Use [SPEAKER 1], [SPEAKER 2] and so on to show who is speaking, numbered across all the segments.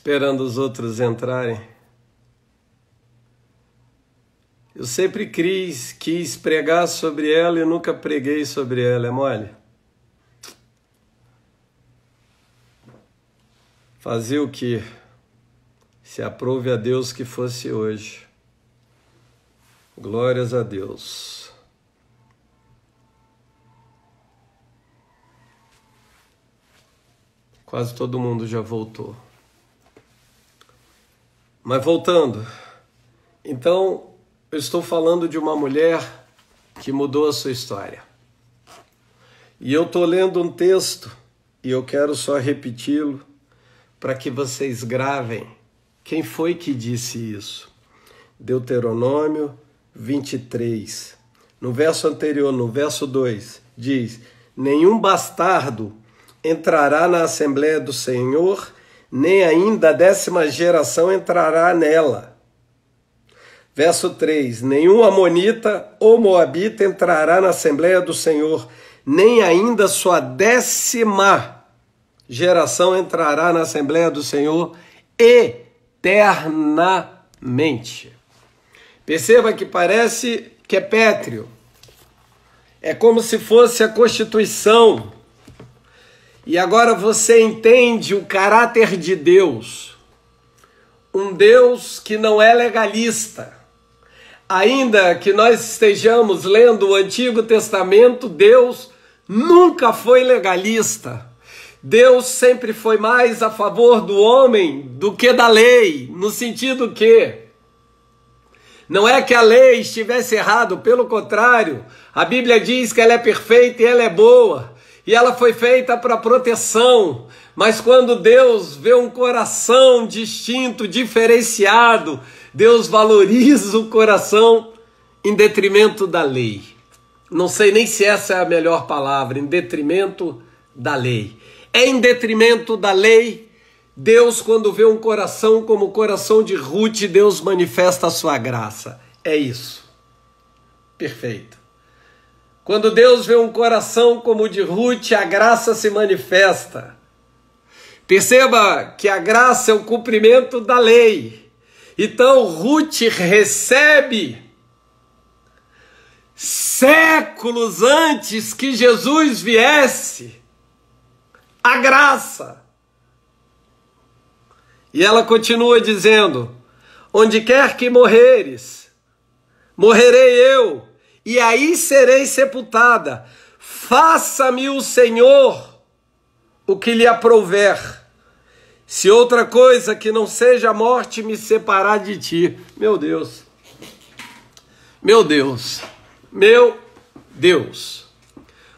[SPEAKER 1] esperando os outros entrarem. Eu sempre quis pregar sobre ela e nunca preguei sobre ela, é mole? Fazer o quê? Se aprove a Deus que fosse hoje. Glórias a Deus. Quase todo mundo já voltou. Mas voltando, então eu estou falando de uma mulher que mudou a sua história. E eu estou lendo um texto e eu quero só repeti-lo para que vocês gravem quem foi que disse isso. Deuteronômio 23. No verso anterior, no verso 2, diz: nenhum bastardo entrará na Assembleia do Senhor, nem ainda a 10ª geração entrará nela. Verso 3, nenhum amonita ou moabita entrará na Assembleia do Senhor, nem ainda sua 10ª geração entrará na Assembleia do Senhor eternamente. Perceba que parece que é pétreo. É como se fosse a Constituição. E agora você entende o caráter de Deus. Um Deus que não é legalista. Ainda que nós estejamos lendo o Antigo Testamento, Deus nunca foi legalista. Deus sempre foi mais a favor do homem do que da lei, no sentido que não é que a lei estivesse errada, pelo contrário, a Bíblia diz que ela é perfeita e ela é boa, e ela foi feita para proteção, mas quando Deus vê um coração distinto, diferenciado, Deus valoriza o coração em detrimento da lei. Não sei nem se essa é a melhor palavra, em detrimento da lei. É em detrimento da lei. Deus, quando vê um coração como o coração de Ruth, Deus manifesta a sua graça. É isso. Perfeito. Quando Deus vê um coração como o de Ruth, a graça se manifesta. Perceba que a graça é o cumprimento da lei. Então, Ruth recebe, séculos antes que Jesus viesse, a graça. E ela continua dizendo: onde quer que morreres, morrerei eu, e aí serei sepultada. Faça-me o Senhor o que lhe aprouver. Se outra coisa que não seja a morte me separar de ti. Meu Deus. Meu Deus. Meu Deus.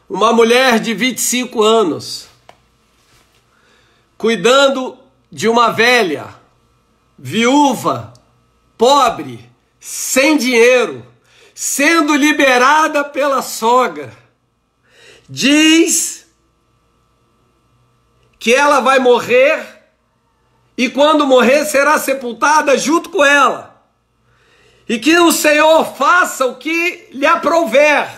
[SPEAKER 1] Uma mulher de 25 anos, cuidando de uma velha, viúva, pobre, sem dinheiro, sendo liberada pela sogra, diz que ela vai morrer e quando morrer será sepultada junto com ela, e que o Senhor faça o que lhe aprouver.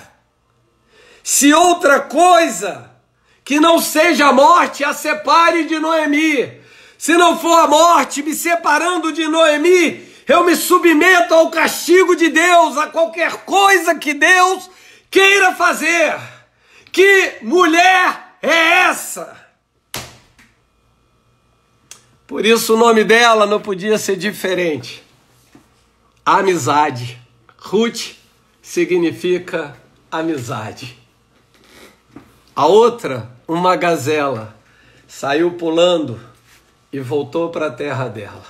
[SPEAKER 1] Se outra coisa que não seja a morte a separe de Noemi, se não for a morte me separando de Noemi, eu me submeto ao castigo de Deus, a qualquer coisa que Deus queira fazer. Que mulher é essa? Por isso o nome dela não podia ser diferente. Amizade. Ruth significa amizade. A outra, uma gazela, saiu pulando e voltou para a terra dela.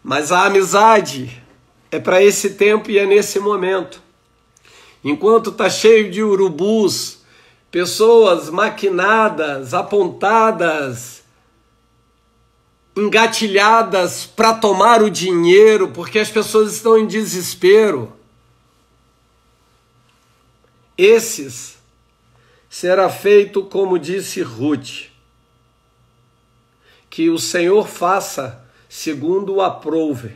[SPEAKER 1] Mas a amizade é para esse tempo e é nesse momento. Enquanto está cheio de urubus, pessoas maquinadas, apontadas, engatilhadas para tomar o dinheiro, porque as pessoas estão em desespero. Esses será feito como disse Ruth, que o Senhor faça segundo o aprouve,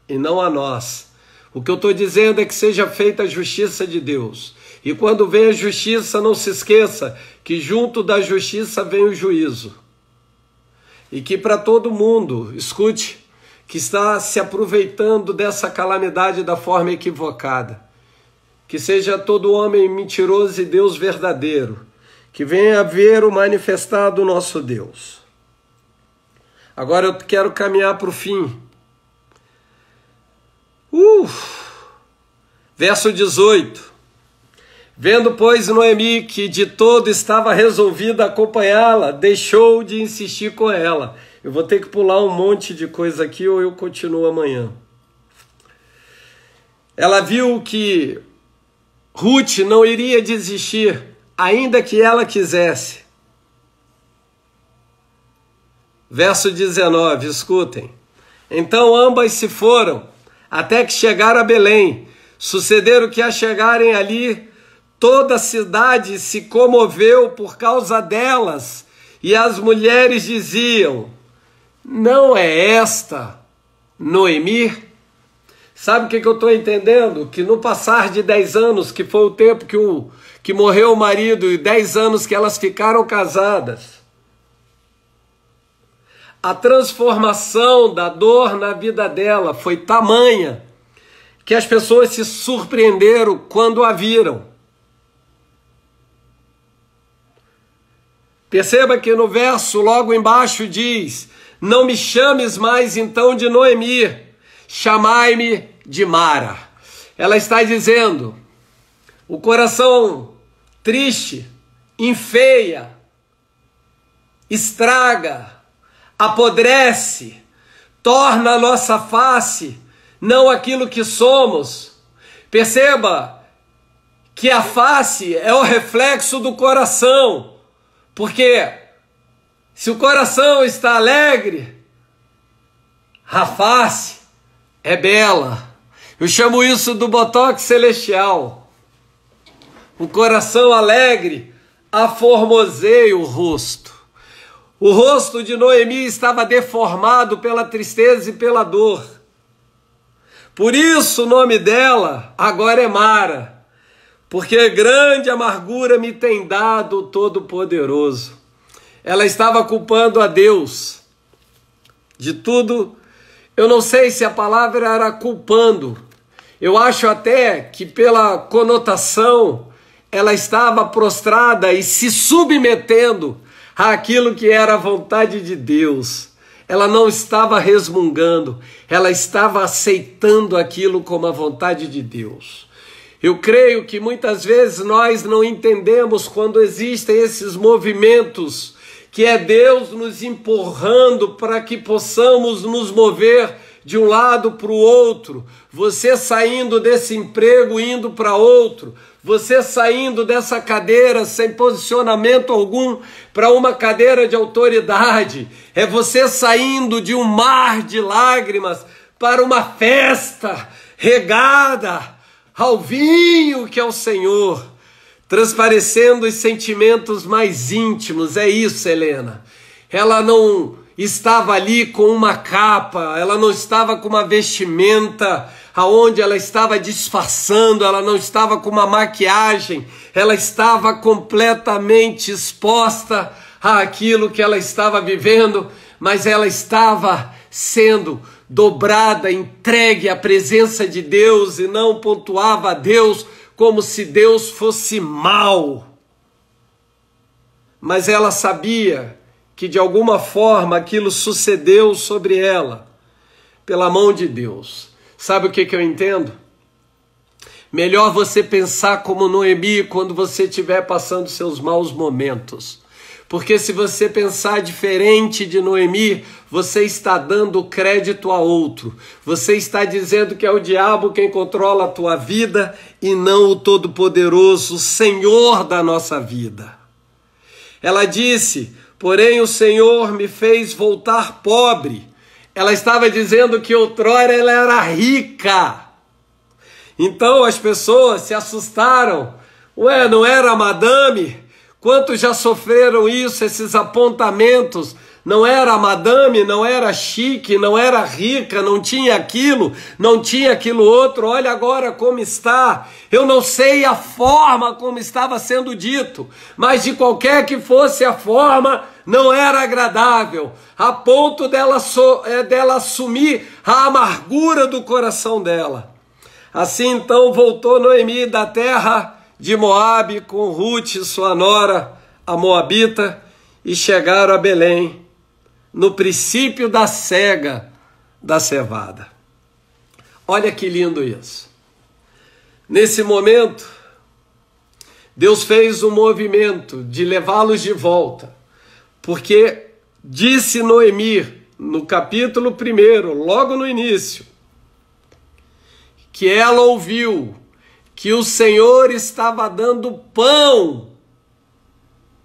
[SPEAKER 1] e não a nós. O que eu estou dizendo é que seja feita a justiça de Deus. E quando vem a justiça, não se esqueça que junto da justiça vem o juízo. e que para todo mundo, escute, que está se aproveitando dessa calamidade da forma equivocada, que seja todo homem mentiroso e Deus verdadeiro, que venha a ver o manifestado nosso Deus. Agora eu quero caminhar para o fim. Verso 18. Vendo, pois, Noemi que de todo estava resolvida a acompanhá-la, deixou de insistir com ela. Eu vou ter que pular um monte de coisa aqui ou eu continuo amanhã. Ela viu que Ruth não iria desistir, ainda que ela quisesse. Verso 19, escutem. Então ambas se foram, até que chegaram a Belém. Sucederam que, a chegarem ali, toda a cidade se comoveu por causa delas, e as mulheres diziam: não é esta Noemi? Sabe o que eu estou entendendo? Que no passar de 10 anos, que foi o tempo que morreu o marido, e 10 anos que elas ficaram casadas, a transformação da dor na vida dela foi tamanha que as pessoas se surpreenderam quando a viram. Perceba que no verso logo embaixo diz: não me chames mais então de Noemi, chamai-me de Mara. Ela está dizendo, o coração triste enfeia, estraga, apodrece, torna a nossa face não aquilo que somos. Perceba que a face é o reflexo do coração. Porque se o coração está alegre, a face é bela. Eu chamo isso do botox celestial. O coração alegre aformoseia o rosto. O rosto de Noemi estava deformado pela tristeza e pela dor. Por isso o nome dela agora é Mara. Porque grande amargura me tem dado o Todo-Poderoso. Ela estava culpando a Deus de tudo. Eu não sei se a palavra era culpando. Eu acho até que pela conotação ela estava prostrada e se submetendo àquilo que era a vontade de Deus. Ela não estava resmungando, ela estava aceitando aquilo como a vontade de Deus. Eu creio que muitas vezes nós não entendemos quando existem esses movimentos, que é Deus nos empurrando para que possamos nos mover de um lado para o outro. Você saindo desse emprego, indo para outro. Você saindo dessa cadeira sem posicionamento algum para uma cadeira de autoridade. É você saindo de um mar de lágrimas para uma festa regada ao vinho que é o Senhor, transparecendo os sentimentos mais íntimos. É isso, Helena. Ela não estava ali com uma capa, ela não estava com uma vestimenta aonde ela estava disfarçando, ela não estava com uma maquiagem, ela estava completamente exposta àquilo que ela estava vivendo, mas ela estava sendo dobrada, entregue à presença de Deus, e não pontuava a Deus como se Deus fosse mau. Mas ela sabia que de alguma forma aquilo sucedeu sobre ela, pela mão de Deus. Sabe o que eu entendo? Melhor você pensar como Noemi quando você estiver passando seus maus momentos. Porque se você pensar diferente de Noemi, você está dando crédito a outro. Você está dizendo que é o diabo quem controla a tua vida e não o Todo-Poderoso, Senhor da nossa vida. Ela disse: porém o Senhor me fez voltar pobre. Ela estava dizendo que outrora ela era rica. Então as pessoas se assustaram. Não era a madame? Quantos já sofreram isso, esses apontamentos não era madame, não era chique, não era rica, não tinha aquilo, não tinha aquilo outro. Olha agora como está. Eu não sei a forma como estava sendo dito, mas de qualquer que fosse a forma, não era agradável, a ponto dela assumir a amargura do coração dela. Assim então voltou Noemi da terra de Moabe com Ruth, sua nora, a moabita, e chegaram a Belém, no princípio da cega da cevada. Olha que lindo isso. Nesse momento, Deus fez um movimento de levá-los de volta, porque disse Noemi, no capítulo 1, logo no início, que ela ouviu que o Senhor estava dando pão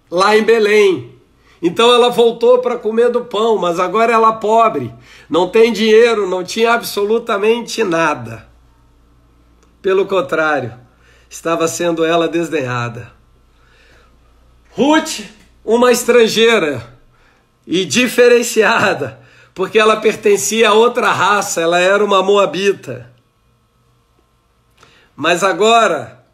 [SPEAKER 1] lá em Belém. Então ela voltou para comer do pão, mas agora ela é pobre, não tem dinheiro, não tinha absolutamente nada. Pelo contrário, estava sendo ela desdenhada. Ruth, uma estrangeira e diferenciada, porque ela pertencia a outra raça, ela era uma moabita. Mas agora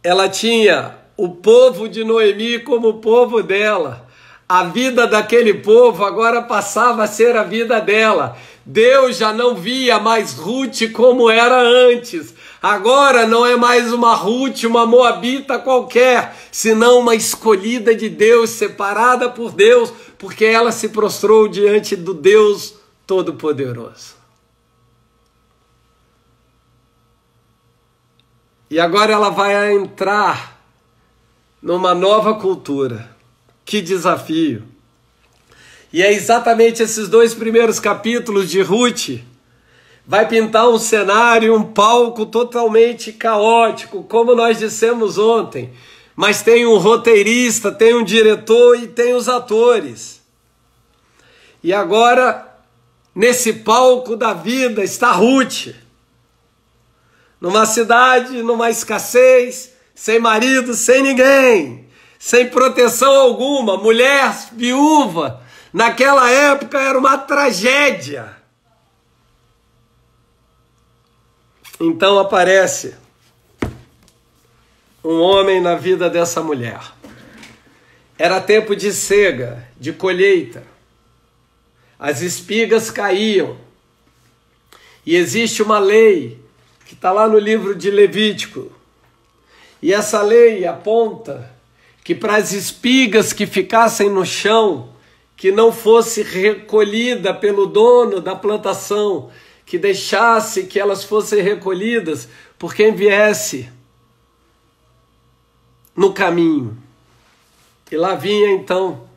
[SPEAKER 1] ela tinha o povo de Noemi como povo dela. A vida daquele povo agora passava a ser a vida dela. Deus já não via mais Ruth como era antes. Agora não é mais uma Ruth, uma moabita qualquer, senão uma escolhida de Deus, separada por Deus, porque ela se prostrou diante do Deus Todo-Poderoso. E agora ela vai entrar numa nova cultura. Que desafio! E é exatamente esses 2 primeiros capítulos de Ruth. Vai pintar um cenário, um palco totalmente caótico, como nós dissemos ontem. Mas tem um roteirista, tem um diretor e tem os atores. E agora, nesse palco da vida, está Ruth. Numa cidade, numa escassez, sem marido, sem ninguém, sem proteção alguma, mulher viúva. Naquela época era uma tragédia. Então aparece um homem na vida dessa mulher. Era tempo de cega, de colheita. As espigas caíam. E existe uma lei que está lá no livro de Levítico. E essa lei aponta que para as espigas que ficassem no chão, que não fosse recolhida pelo dono da plantação, que deixasse que elas fossem recolhidas por quem viesse no caminho. E lá vinha então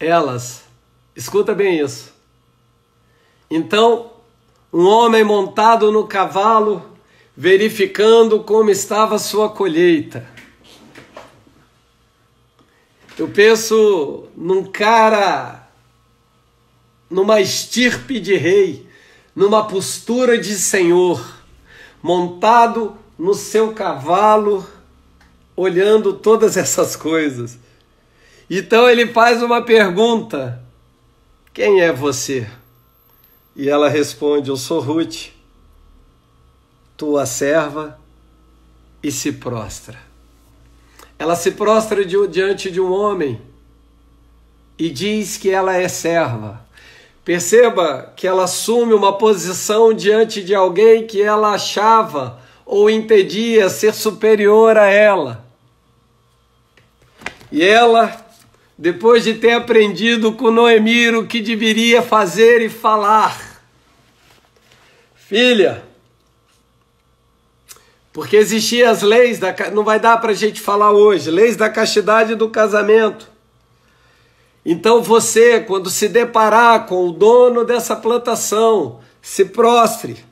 [SPEAKER 1] elas. Escuta bem isso. Então, um homem montado no cavalo, verificando como estava a sua colheita. Eu penso num cara, numa estirpe de rei, numa postura de senhor, montado no seu cavalo, olhando todas essas coisas. Então ele faz uma pergunta: quem é você? E ela responde: eu sou Ruth, tua serva, e se prostra. Ela se prostra diante de um homem e diz que ela é serva. Perceba que ela assume uma posição diante de alguém que ela achava ou entendia ser superior a ela. E ela, depois de ter aprendido com Noemi o que deveria fazer e falar: filha, porque existiam as leis, não vai dar para a gente falar hoje, leis da castidade do casamento. Então você, quando se deparar com o dono dessa plantação, se prostre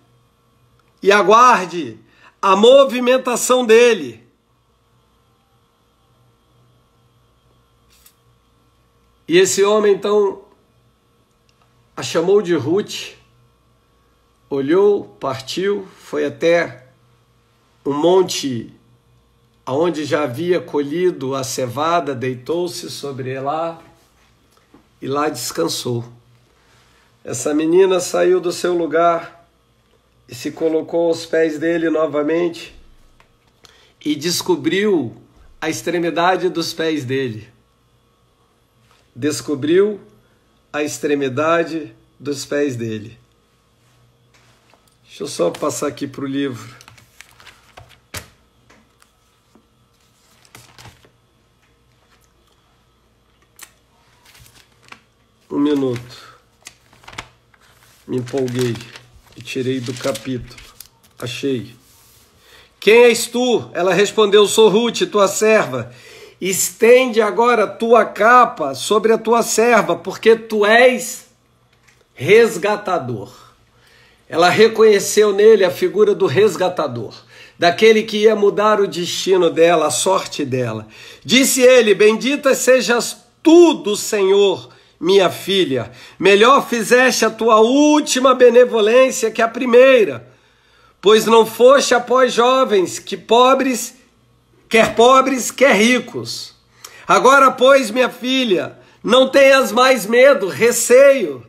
[SPEAKER 1] e aguarde a movimentação dele. E esse homem então a chamou de Ruth, olhou, partiu, foi até um monte onde já havia colhido a cevada, deitou-se sobre ela e lá descansou. Essa menina saiu do seu lugar e se colocou aos pés dele novamente e descobriu a extremidade dos pés dele. Descobriu a extremidade dos pés dele. Deixa eu só passar aqui para o livro. Um minuto. Me empolguei e tirei do capítulo. Achei. Quem és tu? Ela respondeu, sou Ruth, tua serva. Estende agora tua capa sobre a tua serva, porque tu és resgatador. Ela reconheceu nele a figura do resgatador, daquele que ia mudar o destino dela, a sorte dela. Disse ele, bendita sejas tu do Senhor, minha filha. Melhor fizeste a tua última benevolência que a primeira, pois não foste após jovens, quer pobres, quer ricos. Agora, pois, minha filha, não tenhas mais medo, receio.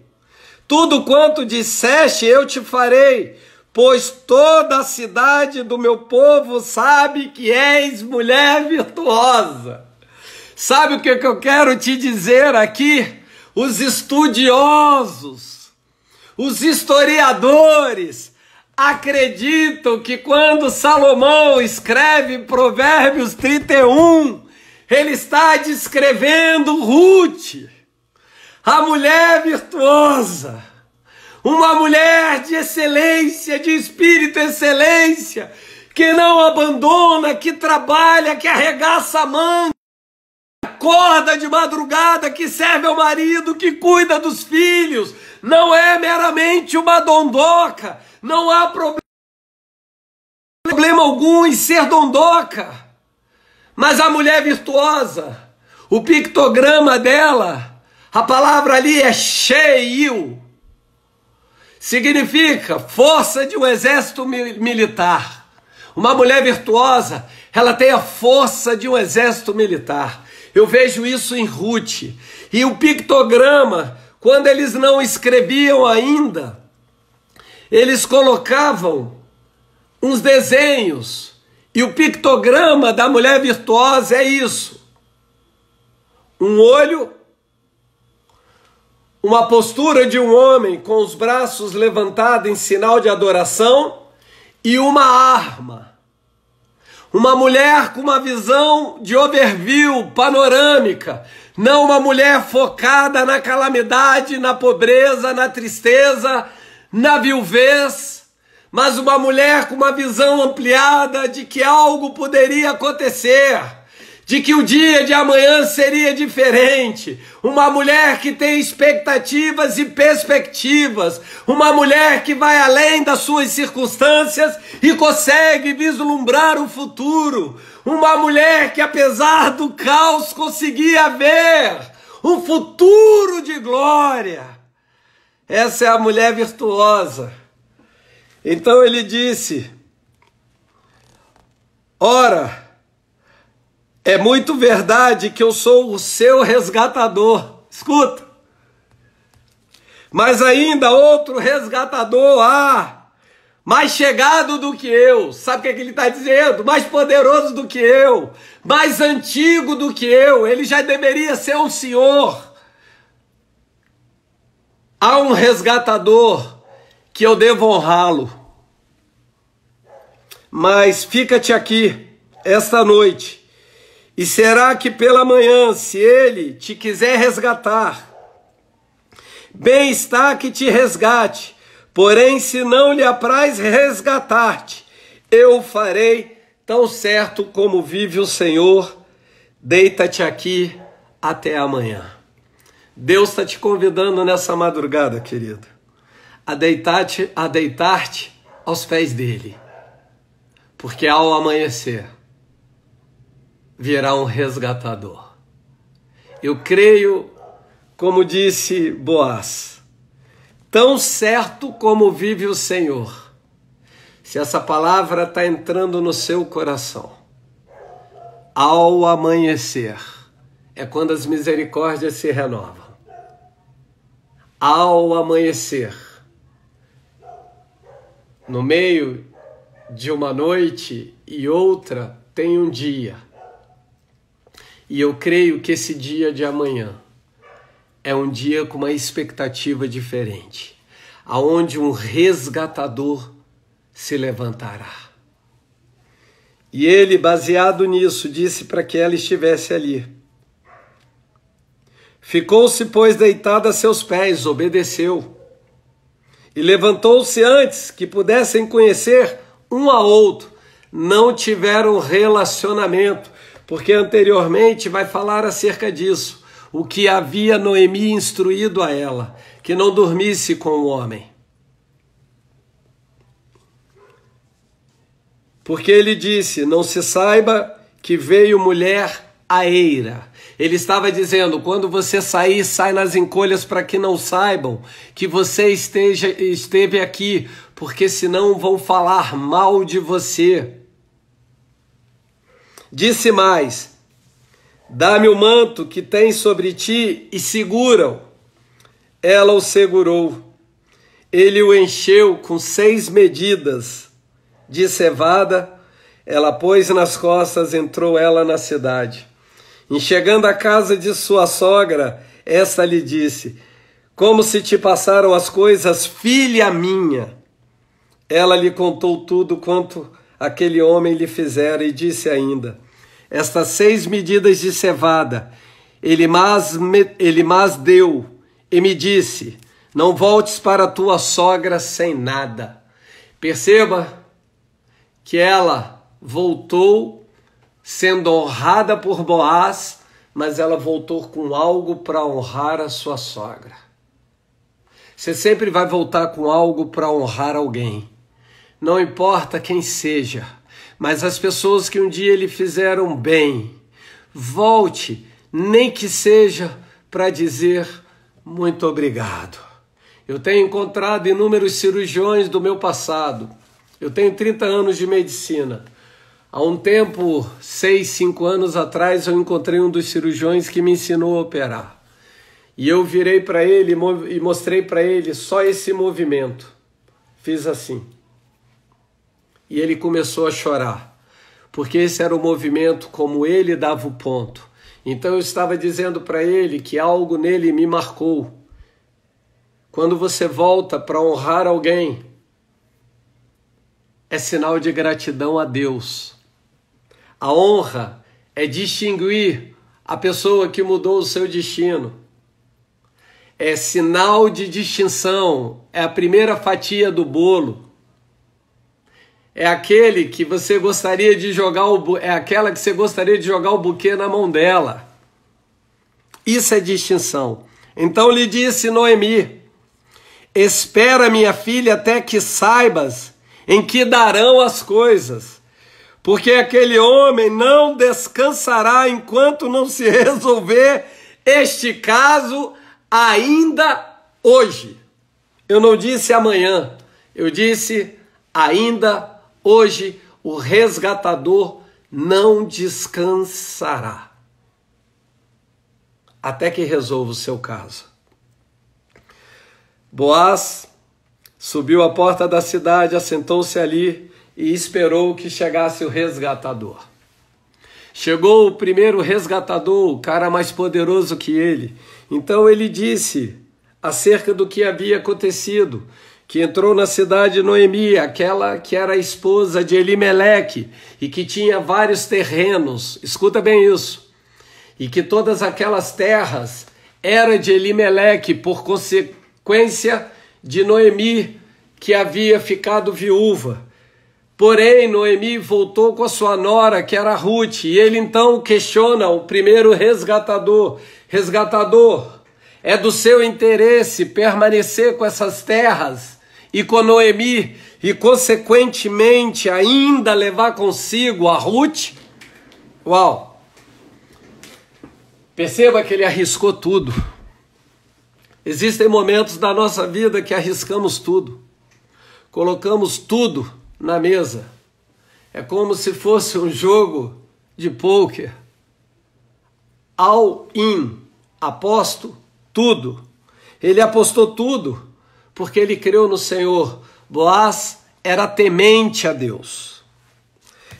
[SPEAKER 1] Tudo quanto disseste eu te farei, pois toda a cidade do meu povo sabe que és mulher virtuosa. Sabe o que eu quero te dizer aqui? Os estudiosos, os historiadores acreditam que quando Salomão escreve Provérbios 31, ele está descrevendo Ruth, a mulher virtuosa, uma mulher de excelência, de espírito excelência, que não abandona, que trabalha, que arregaça a manga, acorda de madrugada, que serve ao marido, que cuida dos filhos, não é meramente uma dondoca, não há problema algum em ser dondoca, mas a mulher virtuosa, o pictograma dela, a palavra ali é cheio, significa força de um exército militar. Uma mulher virtuosa, ela tem a força de um exército militar. Eu vejo isso em Ruth. E o pictograma, quando eles não escreviam ainda, eles colocavam uns desenhos. E o pictograma da mulher virtuosa é isso. Um olho, uma postura de um homem com os braços levantados em sinal de adoração e uma arma. Uma mulher com uma visão de overview, panorâmica, não uma mulher focada na calamidade, na pobreza, na tristeza, na viuvez, mas uma mulher com uma visão ampliada de que algo poderia acontecer, de que o dia de amanhã seria diferente, uma mulher que tem expectativas e perspectivas, uma mulher que vai além das suas circunstâncias e consegue vislumbrar o futuro, uma mulher que apesar do caos conseguia ver um futuro de glória. Essa é a mulher virtuosa. Então ele disse, ora, é muito verdade que eu sou o seu resgatador. Escuta. Mas ainda outro resgatador há, mais chegado do que eu. Sabe o que ele está dizendo? Mais poderoso do que eu. Mais antigo do que eu. Ele já deveria ser um senhor. Há um resgatador que eu devo honrá-lo. Mas fica-te aqui esta noite. E será que pela manhã, se ele te quiser resgatar, bem está que te resgate, porém se não lhe apraz resgatar-te, eu farei tão certo como vive o Senhor, deita-te aqui até amanhã. Deus está te convidando nessa madrugada, querido, a deitar-te aos pés dele, porque ao amanhecer, virá um resgatador. Eu creio, como disse Boaz, tão certo como vive o Senhor. Se essa palavra está entrando no seu coração, ao amanhecer, é quando as misericórdias se renovam. Ao amanhecer, no meio de uma noite e outra, tem um dia. E eu creio que esse dia de amanhã é um dia com uma expectativa diferente, aonde um resgatador se levantará. E ele, baseado nisso, disse para que ela estivesse ali. Ficou-se, pois, deitada a seus pés, obedeceu. E levantou-se antes que pudessem conhecer um ao outro. Não tiveram relacionamento, porque anteriormente vai falar acerca disso. O que havia Noemi instruído a ela, que não dormisse com o homem. Porque ele disse, não se saiba que veio mulher à eira. Ele estava dizendo, quando você sair, sai nas encolhas para que não saibam que você esteve aqui, porque senão vão falar mal de você. Disse mais, dá-me o manto que tens sobre ti e segura-o. Ela o segurou. Ele o encheu com 6 medidas de cevada, ela pôs nas costas, entrou ela na cidade. Em chegando à casa de sua sogra, esta lhe disse, como se te passaram as coisas, filha minha? Ela lhe contou tudo quanto aquele homem lhe fizera e disse ainda, estas 6 medidas de cevada, ele mas deu e me disse, não voltes para tua sogra sem nada. Perceba que ela voltou sendo honrada por Boaz, mas ela voltou com algo para honrar a sua sogra. Você sempre vai voltar com algo para honrar alguém. Não importa quem seja, mas as pessoas que um dia lhe fizeram bem, volte, nem que seja para dizer muito obrigado. Eu tenho encontrado inúmeros cirurgiões do meu passado. Eu tenho 30 anos de medicina. Há um tempo, 6, 5 anos atrás, eu encontrei um dos cirurgiões que me ensinou a operar. E eu virei para ele e mostrei para ele só esse movimento. Fiz assim. E ele começou a chorar, porque esse era o movimento como ele dava o ponto. Então eu estava dizendo para ele que algo nele me marcou. Quando você volta para honrar alguém, é sinal de gratidão a Deus. A honra é distinguir a pessoa que mudou o seu destino. É sinal de distinção, é a primeira fatia do bolo. É aquele que você gostaria de jogar é aquela que você gostaria de jogar o buquê na mão dela. Isso é distinção. Então lhe disse Noemi, espera, minha filha, até que saibas em que darão as coisas, porque aquele homem não descansará enquanto não se resolver este caso ainda hoje. Eu não disse amanhã, eu disse ainda hoje o resgatador não descansará até que resolva o seu caso. Boaz subiu à porta da cidade, assentou-se ali e esperou que chegasse o resgatador. Chegou o primeiro resgatador, o cara mais poderoso que ele. Então ele disse acerca do que havia acontecido, que entrou na cidade Noemi, aquela que era a esposa de Elimeleque e que tinha vários terrenos, escuta bem isso, e que todas aquelas terras eram de Elimeleque por consequência de Noemi, que havia ficado viúva. Porém, Noemi voltou com a sua nora, que era Ruth, e ele então questiona o primeiro resgatador. Resgatador, é do seu interesse permanecer com essas terras e com Noemi, e consequentemente ainda levar consigo a Ruth? Uau! Perceba que ele arriscou tudo. Existem momentos da nossa vida que arriscamos tudo. Colocamos tudo na mesa. É como se fosse um jogo de pôquer. All in. Aposto tudo. Ele apostou tudo, porque ele creu no Senhor. Boaz era temente a Deus.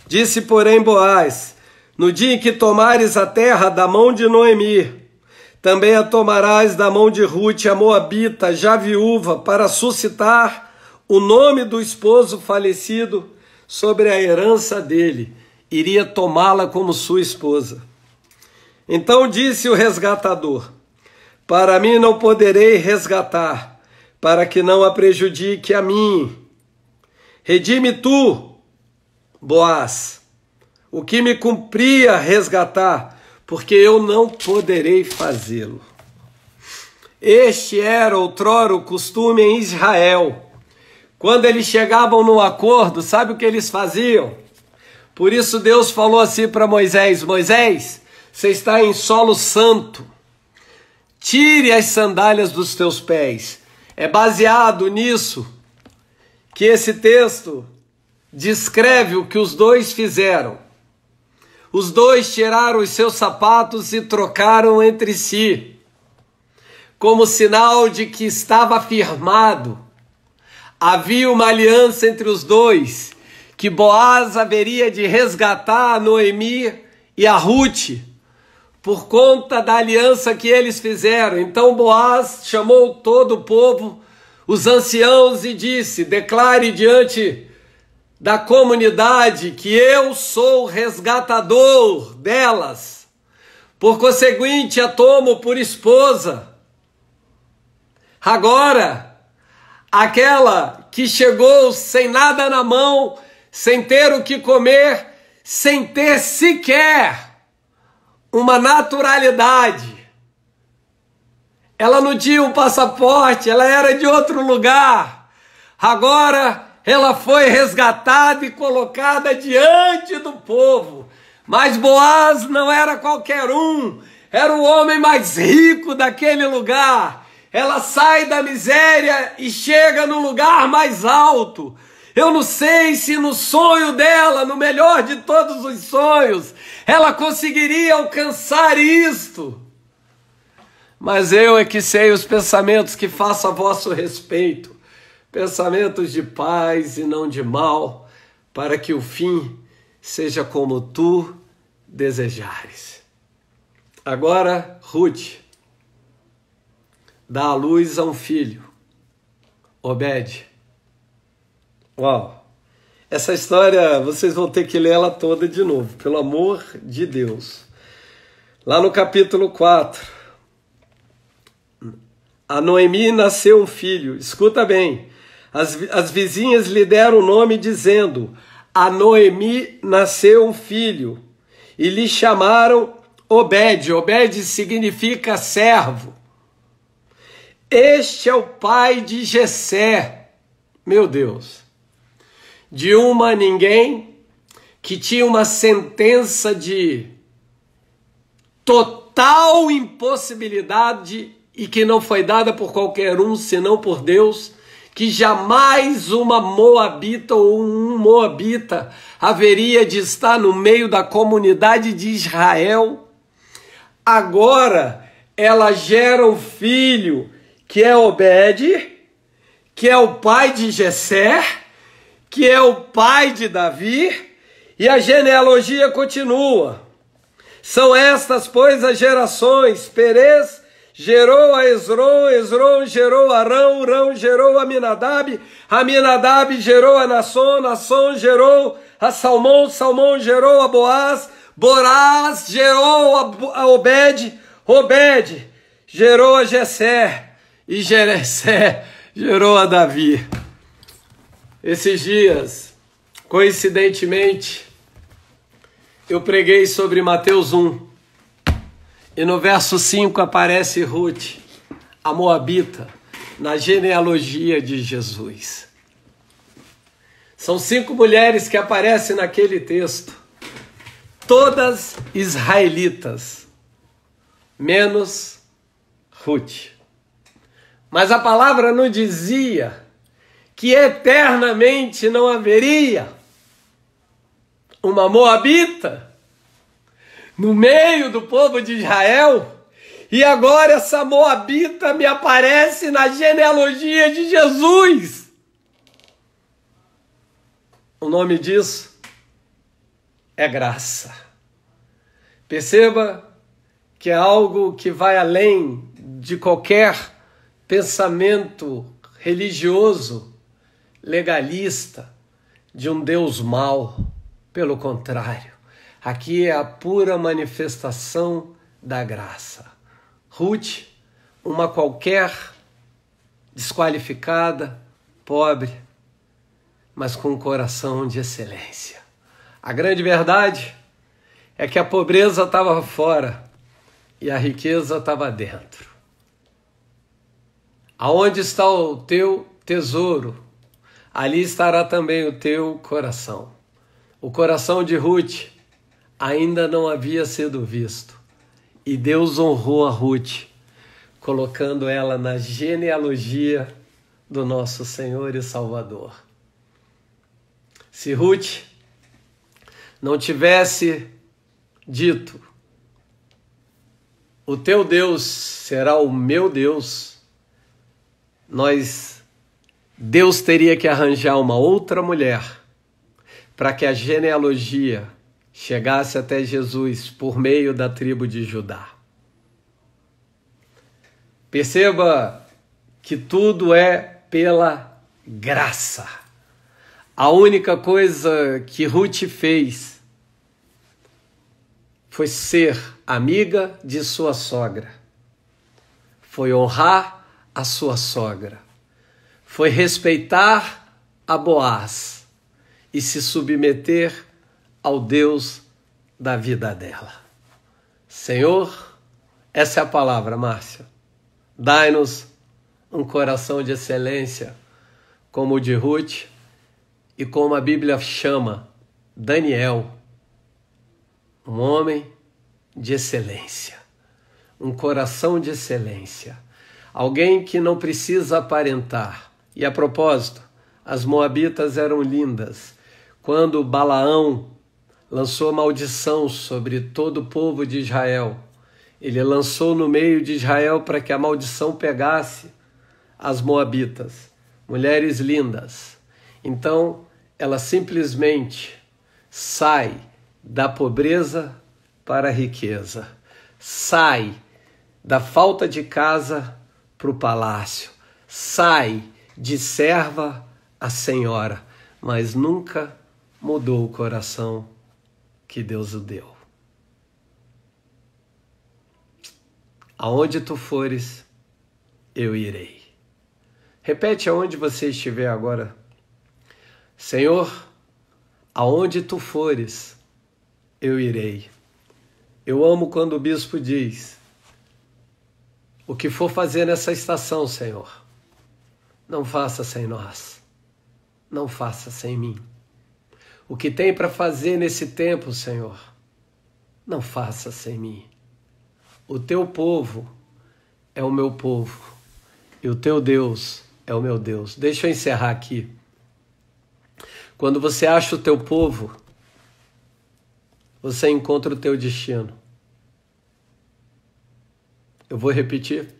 [SPEAKER 1] Disse, porém, Boaz: no dia em que tomares a terra da mão de Noemi, também a tomarás da mão de Rute, a moabita, já viúva, para suscitar o nome do esposo falecido sobre a herança dele. Iria tomá-la como sua esposa. Então disse o resgatador: para mim não poderei resgatar, para que não a prejudique a mim. Redime tu, Boaz, o que me cumpria resgatar, porque eu não poderei fazê-lo. Este era outrora o costume em Israel. Quando eles chegavam num acordo, sabe o que eles faziam? Por isso Deus falou assim para Moisés: Moisés, você está em solo santo, tire as sandálias dos teus pés. É baseado nisso que esse texto descreve o que os dois fizeram. Os dois tiraram os seus sapatos e trocaram entre si, como sinal de que estava firmado. Havia uma aliança entre os dois, que Boaz haveria de resgatar a Noemi e a Rute, por conta da aliança que eles fizeram. Então Boaz chamou todo o povo, os anciãos, e disse: declare diante da comunidade que eu sou o resgatador delas. Por conseguinte, a tomo por esposa. Agora, aquela que chegou sem nada na mão, sem ter o que comer, sem ter sequer uma naturalidade. Ela não tinha um passaporte, ela era de outro lugar. Agora ela foi resgatada e colocada diante do povo. Mas Boaz não era qualquer um, era o homem mais rico daquele lugar. Ela sai da miséria e chega no lugar mais alto. Eu não sei se no sonho dela, no melhor de todos os sonhos, ela conseguiria alcançar isto. Mas eu é que sei os pensamentos que faço a vosso respeito, pensamentos de paz e não de mal, para que o fim seja como tu desejares. Agora, Rute dá à luz a um filho, Obed. Uau! Essa história, vocês vão ter que ler ela toda de novo, pelo amor de Deus. Lá no capítulo 4, a Noemi nasceu um filho. Escuta bem, as vizinhas lhe deram o nome dizendo: a Noemi nasceu um filho, e lhe chamaram Obed. Obed significa servo. Este é o pai de Jessé, meu Deus, de uma ninguém que tinha uma sentença de total impossibilidade e que não foi dada por qualquer um, senão por Deus, que jamais uma moabita ou um moabita haveria de estar no meio da comunidade de Israel. Agora ela gera um filho que é Obed, que é o pai de Jessé, que é o pai de Davi, e a genealogia continua. São estas, pois, as gerações. Perez gerou a Esrom, Esrom gerou a Arão, Arão gerou a Aminadab, Aminadab gerou a Nasson, Nasson gerou a Salmão, Salmão gerou a Boaz, Boaz gerou a Obed, Obed gerou a Jessé, e Jessé gerou a Davi. Esses dias, coincidentemente, eu preguei sobre Mateus 1, e no verso 5 aparece Rute, a moabita, na genealogia de Jesus. São 5 mulheres que aparecem naquele texto, todas israelitas, menos Rute. Mas a palavra não dizia que eternamente não haveria uma moabita no meio do povo de Israel, E agora essa moabita me aparece na genealogia de Jesus. O nome disso é graça. Perceba que é algo que vai além de qualquer pensamento religioso, legalista, de um Deus mau. Pelo contrário, aqui é a pura manifestação da graça. Ruth, uma qualquer, desqualificada, pobre, mas com um coração de excelência. A grande verdade é que a pobreza estava fora e a riqueza estava dentro. Aonde está o teu tesouro, ali estará também o teu coração. O coração de Ruth ainda não havia sido visto. E Deus honrou a Ruth, colocando ela na genealogia do nosso Senhor e Salvador. Se Ruth não tivesse dito, o teu Deus será o meu Deus, Deus teria que arranjar uma outra mulher para que a genealogia chegasse até Jesus por meio da tribo de Judá. Perceba que tudo é pela graça. A única coisa que Ruth fez foi ser amiga de sua sogra, foi honrar a sua sogra, foi respeitar a Boaz e se submeter ao Deus da vida dela. Senhor, essa é a palavra, Márcia. Dai-nos um coração de excelência como o de Ruth e como a Bíblia chama Daniel, um homem de excelência, um coração de excelência, alguém que não precisa aparentar. E a propósito, as moabitas eram lindas. Quando Balaão lançou maldição sobre todo o povo de Israel, ele lançou no meio de Israel para que a maldição pegasse as moabitas, mulheres lindas. Então, ela simplesmente sai da pobreza para a riqueza, sai da falta de casa para o palácio, sai de serva a senhora, mas nunca mudou o coração que Deus o deu. Aonde tu fores, eu irei. Repete aonde você estiver agora. Senhor, aonde tu fores, eu irei. Eu amo quando o bispo diz, o que for fazer nessa estação, Senhor, não faça sem nós, não faça sem mim. O que tem para fazer nesse tempo, Senhor, não faça sem mim. O teu povo é o meu povo e o teu Deus é o meu Deus. Deixa eu encerrar aqui. Quando você acha o teu povo, você encontra o teu destino. Eu vou repetir.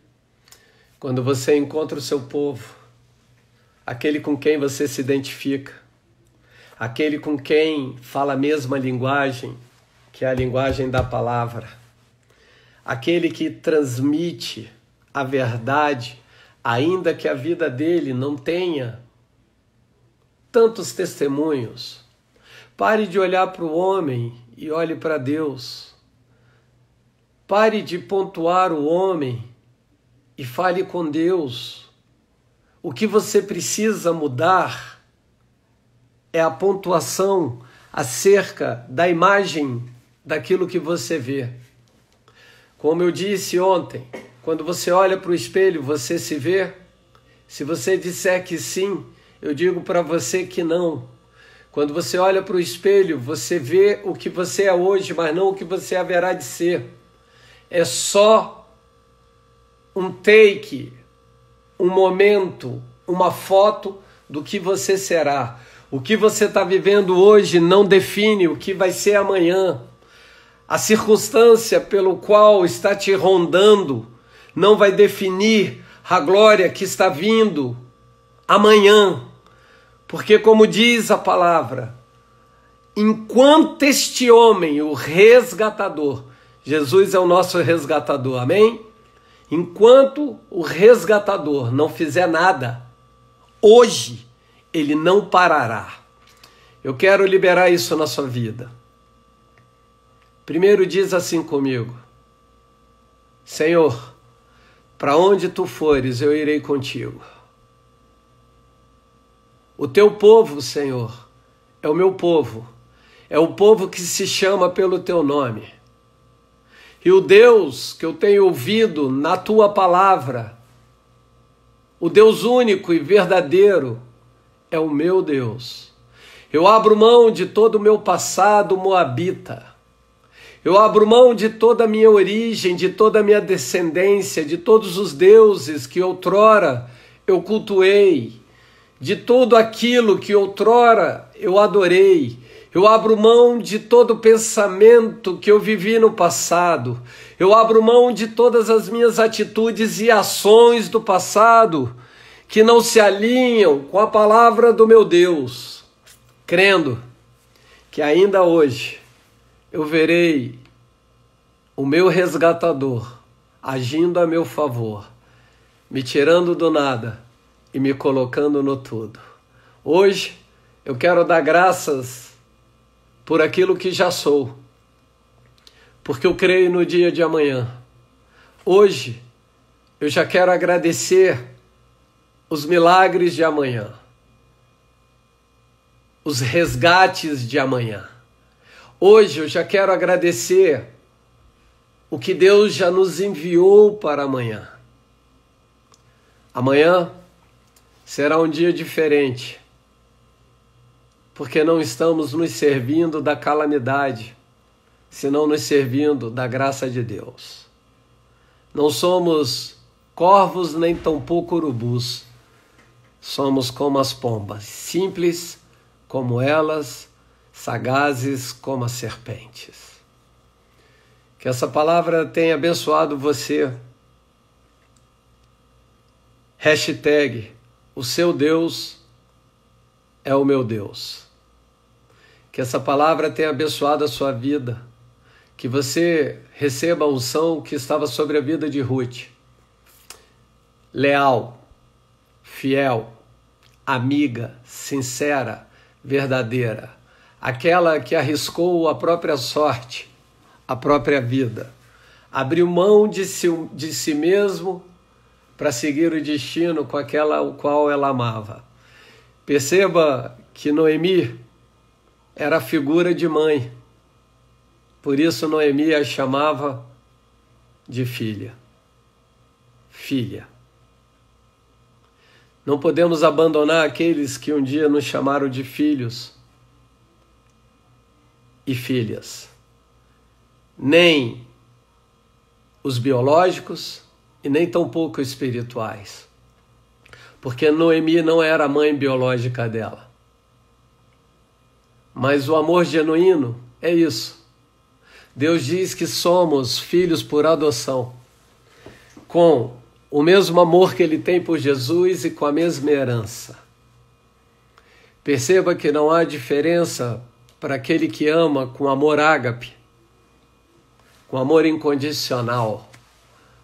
[SPEAKER 1] Quando você encontra o seu povo, aquele com quem você se identifica, aquele com quem fala a mesma linguagem, que é a linguagem da palavra, aquele que transmite a verdade, ainda que a vida dele não tenha tantos testemunhos. Pare de olhar para o homem e olhe para Deus. Pare de pontuar o homem e fale com Deus. O que você precisa mudar é a pontuação acerca da imagem daquilo que você vê. Como eu disse ontem, quando você olha para o espelho, você se vê? Se você disser que sim, eu digo para você que não. Quando você olha para o espelho, você vê o que você é hoje, mas não o que você haverá de ser. É só um take, um momento, uma foto do que você será. O que você está vivendo hoje não define o que vai ser amanhã. A circunstância pelo qual está te rondando não vai definir a glória que está vindo amanhã. Porque, como diz a palavra, enquanto este homem, o resgatador, Jesus é o nosso resgatador, amém? Enquanto o resgatador não fizer nada, hoje ele não parará. Eu quero liberar isso na sua vida. Primeiro diz assim comigo: Senhor, para onde tu fores, eu irei contigo. O teu povo, Senhor, é o meu povo. É o povo que se chama pelo teu nome. E o Deus que eu tenho ouvido na tua palavra, o Deus único e verdadeiro, é o meu Deus. Eu abro mão de todo o meu passado moabita. Eu abro mão de toda a minha origem, de toda a minha descendência, de todos os deuses que outrora eu cultuei, de tudo aquilo que outrora eu adorei. Eu abro mão de todo o pensamento que eu vivi no passado. Eu abro mão de todas as minhas atitudes e ações do passado que não se alinham com a palavra do meu Deus, crendo que ainda hoje eu verei o meu resgatador agindo a meu favor, me tirando do nada e me colocando no tudo. Hoje eu quero dar graças por aquilo que já sou, porque eu creio no dia de amanhã. Hoje eu já quero agradecer os milagres de amanhã, os resgates de amanhã. Hoje eu já quero agradecer o que Deus já nos enviou para amanhã. Amanhã será um dia diferente, porque não estamos nos servindo da calamidade, senão nos servindo da graça de Deus. Não somos corvos nem tampouco urubus, somos como as pombas, simples como elas, sagazes como as serpentes. Que essa palavra tenha abençoado você. Hashtag, o seu Deus é o meu Deus. Que essa palavra tenha abençoado a sua vida. Que você receba a unção que estava sobre a vida de Ruth. Leal, fiel, amiga, sincera, verdadeira. Aquela que arriscou a própria sorte, a própria vida. Abriu mão de si mesmo para seguir o destino com aquela o qual ela amava. Perceba que Noemi era a figura de mãe. Por isso Noemi a chamava de filha. Filha. Não podemos abandonar aqueles que um dia nos chamaram de filhos e filhas. Nem os biológicos e nem tampouco espirituais. Porque Noemi não era a mãe biológica dela. Mas o amor genuíno é isso. Deus diz que somos filhos por adoção, com o mesmo amor que Ele tem por Jesus e com a mesma herança. Perceba que não há diferença para aquele que ama com amor ágape, com amor incondicional,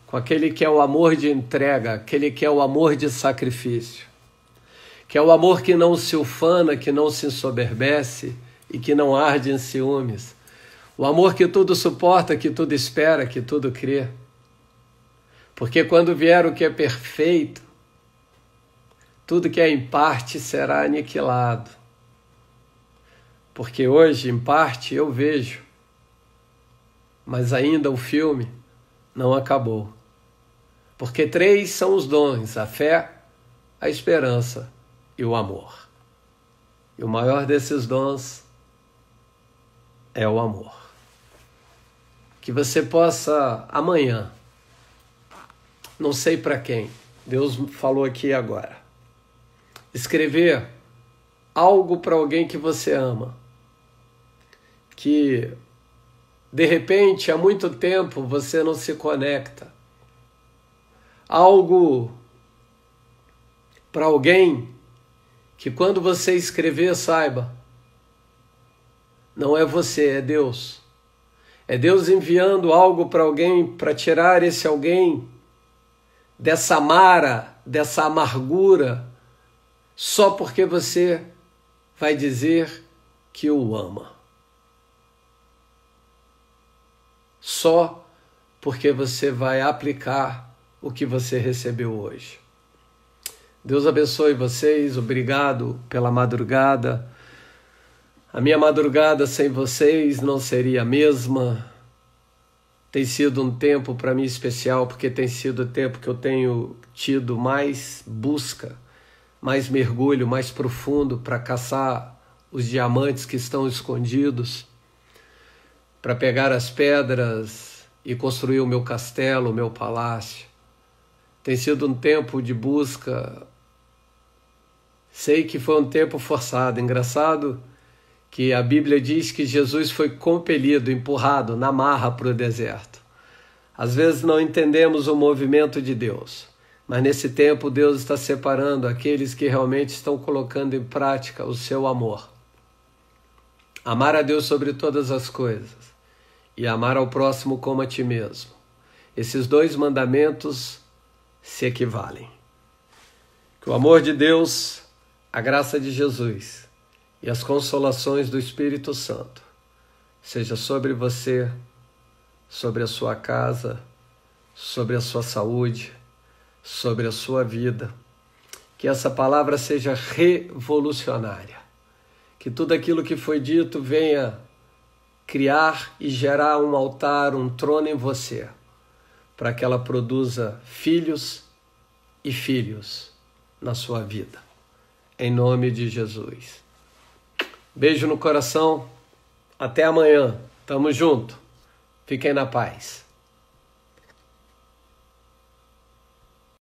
[SPEAKER 1] com aquele que é o amor de entrega, aquele que é o amor de sacrifício, que é o amor que não se ufana, que não se ensoberbece e que não arde em ciúmes, o amor que tudo suporta, que tudo espera, que tudo crê. Porque quando vier o que é perfeito, tudo que é em parte será aniquilado. Porque hoje, em parte, eu vejo, mas ainda o filme não acabou. Porque 3 são os dons: a fé, a esperança e o amor. E o maior desses dons é o amor. Que você possa amanhã, não sei para quem, Deus falou aqui agora, escrever algo para alguém que você ama, que De repente, há muito tempo você não se conecta. Algo para alguém que quando você escrever, saiba, não é você, é Deus. É Deus enviando algo para alguém para tirar esse alguém dessa mara, dessa amargura, só porque você vai dizer que o ama. Só porque você vai aplicar o que você recebeu hoje. Deus abençoe vocês, obrigado pela madrugada. A minha madrugada sem vocês não seria a mesma. Tem sido um tempo para mim especial, porque tem sido o tempo que eu tenho tido mais busca, mais mergulho, mais profundo para caçar os diamantes que estão escondidos, para pegar as pedras e construir o meu castelo, o meu palácio. Tem sido um tempo de busca. Sei que foi um tempo forçado. Engraçado que a Bíblia diz que Jesus foi compelido, empurrado na marra para o deserto. Às vezes não entendemos o movimento de Deus, mas nesse tempo Deus está separando aqueles que realmente estão colocando em prática o seu amor. Amar a Deus sobre todas as coisas e amar ao próximo como a ti mesmo. Esses dois mandamentos se equivalem. Que o amor de Deus, a graça de Jesus e as consolações do Espírito Santo seja sobre você, sobre a sua casa, sobre a sua saúde, sobre a sua vida. Que essa palavra seja revolucionária. Que tudo aquilo que foi dito venha criar e gerar um altar, um trono em você, para que ela produza filhos e filhos na sua vida. Em nome de Jesus. Beijo no coração. Até amanhã. Tamo junto. Fiquem na paz.